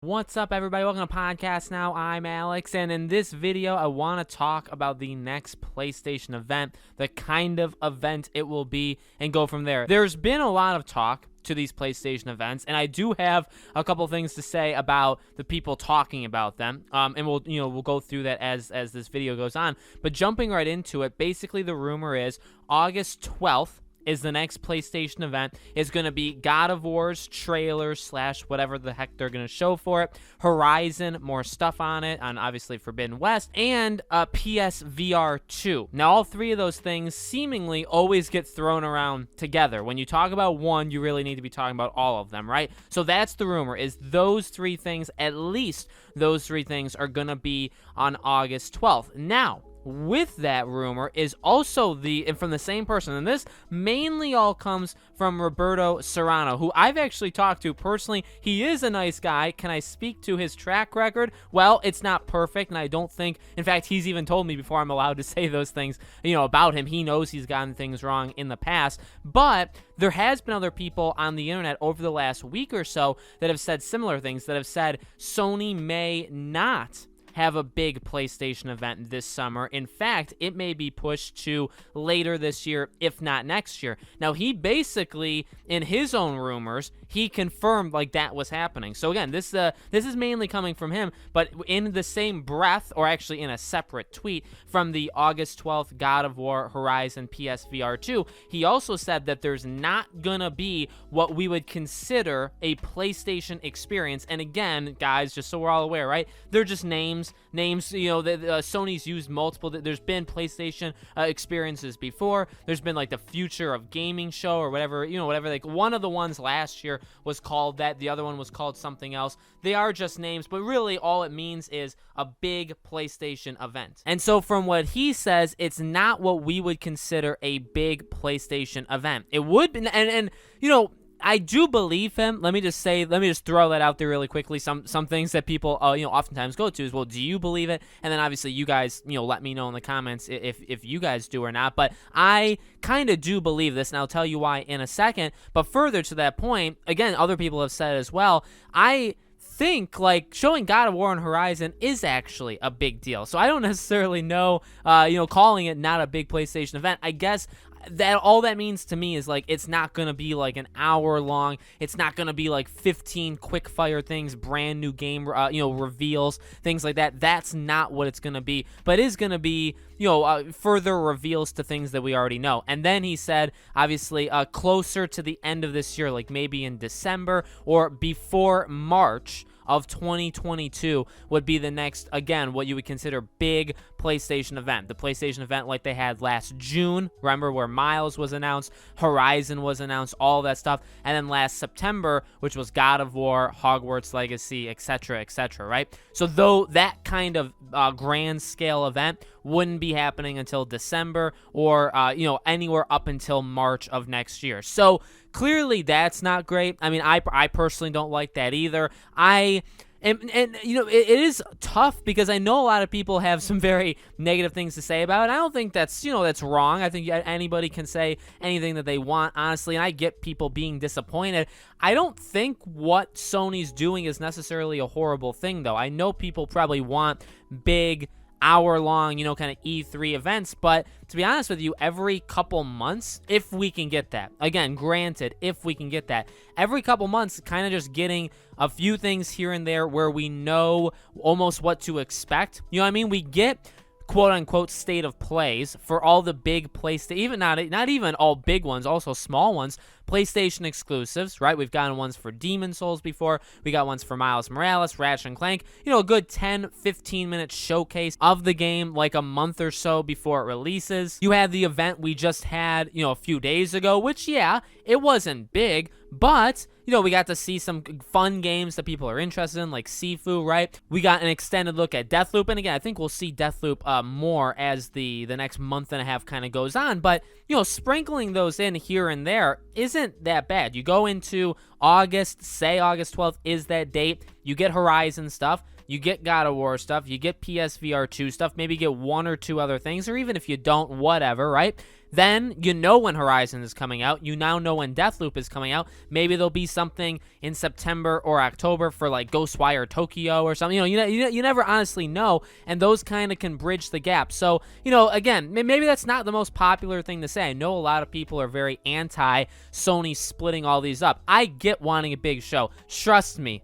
What's up, everybody? Welcome to Podcast Now. I'm Alex, and in this video, I want to talk about the next PlayStation event, the kind of event it will be, and go from there. There's been a lot of talk to these PlayStation events, and I do have a couple things to say about the people talking about them, and we'll go through that as this video goes on. But jumping right into it, basically the rumor is August 12th is the next PlayStation event. Is going to be God of War's trailer / whatever the heck they're going to show for it, Horizon, more stuff on it, on obviously Forbidden West, and PSVR 2. Now, all three of those things seemingly always get thrown around together. When you talk about one, you really need to be talking about all of them, right? So that's the rumor, is those three things, at least those three things, are going to be on August 12th. Now, with that rumor is also from the same person, and this mainly all comes from Roberto Serrano, who I've actually talked to personally. He is a nice guy. Can I speak to his track record? Well, it's not perfect, and I don't think, in fact, he's even told me before I'm allowed to say those things, about him. He knows he's gotten things wrong in the past, but there has been other people on the internet over the last week or so that have said similar things, that have said Sony may not have a big PlayStation event this summer. In fact, it may be pushed to later this year, if not next year. Now, he basically, in his own rumors, he confirmed like that was happening. So again, this is mainly coming from him, but in the same breath, or actually in a separate tweet from the August 12th God of War, Horizon, PSVR 2, he also said that there's not gonna be what we would consider a PlayStation experience. And again, guys, just so we're all aware, right? They're just names, Sony's used multiple. There's been PlayStation experiences before. There's been like the Future of Gaming show or whatever, like one of the ones last year was called that. The other one was called something else. They are just names, but really all it means is a big PlayStation event. And so from what he says, it's not what we would consider a big PlayStation event. It would be, and I do believe him. Let me just throw that out there really quickly. Some things that people, oftentimes go to is, well, do you believe it? And then obviously you guys, let me know in the comments if you guys do or not. But I kind of do believe this, and I'll tell you why in a second. But further to that point, again, other people have said as well, I think like showing God of War and Horizon is actually a big deal. So I don't necessarily know, calling it not a big PlayStation event. I guess that all that means to me is like it's not gonna be like an hour long. It's not gonna be like 15 quick fire things, brand new game, reveals, things like that. That's not what it's gonna be. But it is gonna be, further reveals to things that we already know. And then he said, obviously, closer to the end of this year, like maybe in December or before March of 2022 would be the next, again, what you would consider big PlayStation event. The PlayStation event like they had last June, remember, where Miles was announced, Horizon was announced, all that stuff. And then last September, which was God of War, Hogwarts Legacy, etc., right? So though that kind of grand scale event wouldn't be happening until December or, anywhere up until March of next year. So clearly that's not great. I mean, I personally don't like that either. It is tough because I know a lot of people have some very negative things to say about it. I don't think that's wrong. I think anybody can say anything that they want, honestly, and I get people being disappointed. I don't think what Sony's doing is necessarily a horrible thing, though. I know people probably want big, hour-long, kind of E3 events, but to be honest with you, every couple months, if we can get that, again, granted, if we can get that, every couple months, kind of just getting a few things here and there where we know almost what to expect. You know what I mean? We get quote-unquote state of plays for all the big PlayStation, even not even all big ones, also small ones, PlayStation exclusives, right? We've gotten ones for Demon Souls before. We got ones for Miles Morales, Ratchet & Clank. A good 10, 15-minute showcase of the game like a month or so before it releases. You had the event we just had, a few days ago, which, yeah, it wasn't big, but we got to see some fun games that people are interested in, like Sifu, right? We got an extended look at Deathloop, and again, I think we'll see Deathloop more as the next month and a half kind of goes on, but, sprinkling those in here and there isn't that bad. You go into August, say August 12th is that date, you get Horizon stuff, you get God of War stuff, you get PSVR 2 stuff, maybe get one or two other things, or even if you don't, whatever, right? Then you know when Horizon is coming out. You now know when Deathloop is coming out. Maybe there'll be something in September or October for like Ghostwire Tokyo or something. You never honestly know, and those kind of can bridge the gap. So, again, maybe that's not the most popular thing to say. I know a lot of people are very anti Sony splitting all these up. I get wanting a big show. Trust me,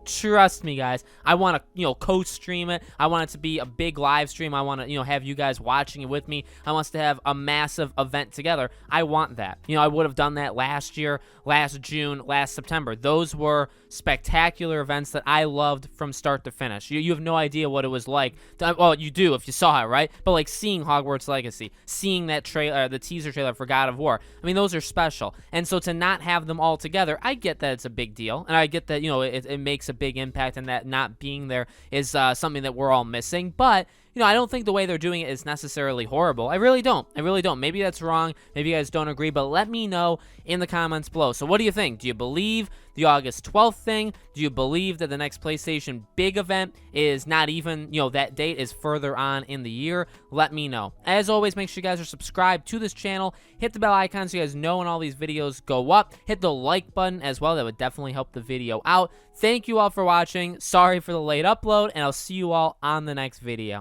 guys. I want to, co-stream it. I want it to be a big live stream. I want to, have you guys watching it with me. I want us to have a massive event together. I want that. I would have done that last year, last June, last September. Those were spectacular events that I loved from start to finish. You have no idea what it was like. Well, you do if you saw it, right? But like seeing Hogwarts Legacy, seeing that trailer, the teaser trailer for God of War. I mean, those are special. And so to not have them all together, I get that it's a big deal, and I get that it makes a big impact, and that not being there is something that we're all missing. But I don't think the way they're doing it is necessarily horrible. I really don't. Maybe that's wrong. Maybe you guys don't agree, but let me know in the comments below. So what do you think? Do you believe the August 12th thing? Do you believe that the next PlayStation big event is not even, that date is further on in the year? Let me know. As always, make sure you guys are subscribed to this channel. Hit the bell icon so you guys know when all these videos go up. Hit the like button as well. That would definitely help the video out. Thank you all for watching. Sorry for the late upload, and I'll see you all on the next video.